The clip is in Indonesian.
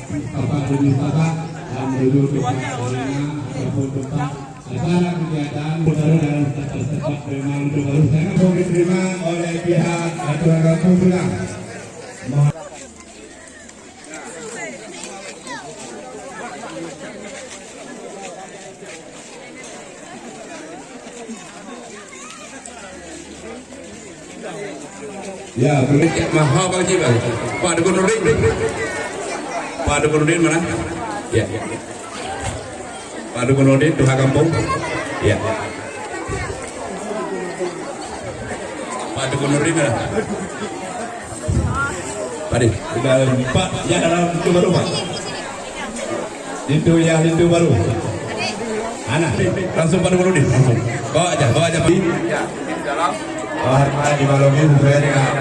tempat berwisata dan menuju tempat arena ataupun tempat acara kegiatan baru dan tempat memang baru sangat mau diterima oleh pihak aturan kampung pulang. Ya, berikut mahal Pak Haji, Pak Dukun Nurdin. Pak Dukun Nurdin mana? Ya. Pak Dukun Nurdin, Duha Kampung. Ya. Pak Dukun Nurdin mana? Tadi, Pak, ya dalam pintu baru Pak. Pintu baru. Anak, langsung Pak Dukun Nurdin, langsung. Bawa aja Pak. Ya, di dalam. Di malam ini sesuai dengan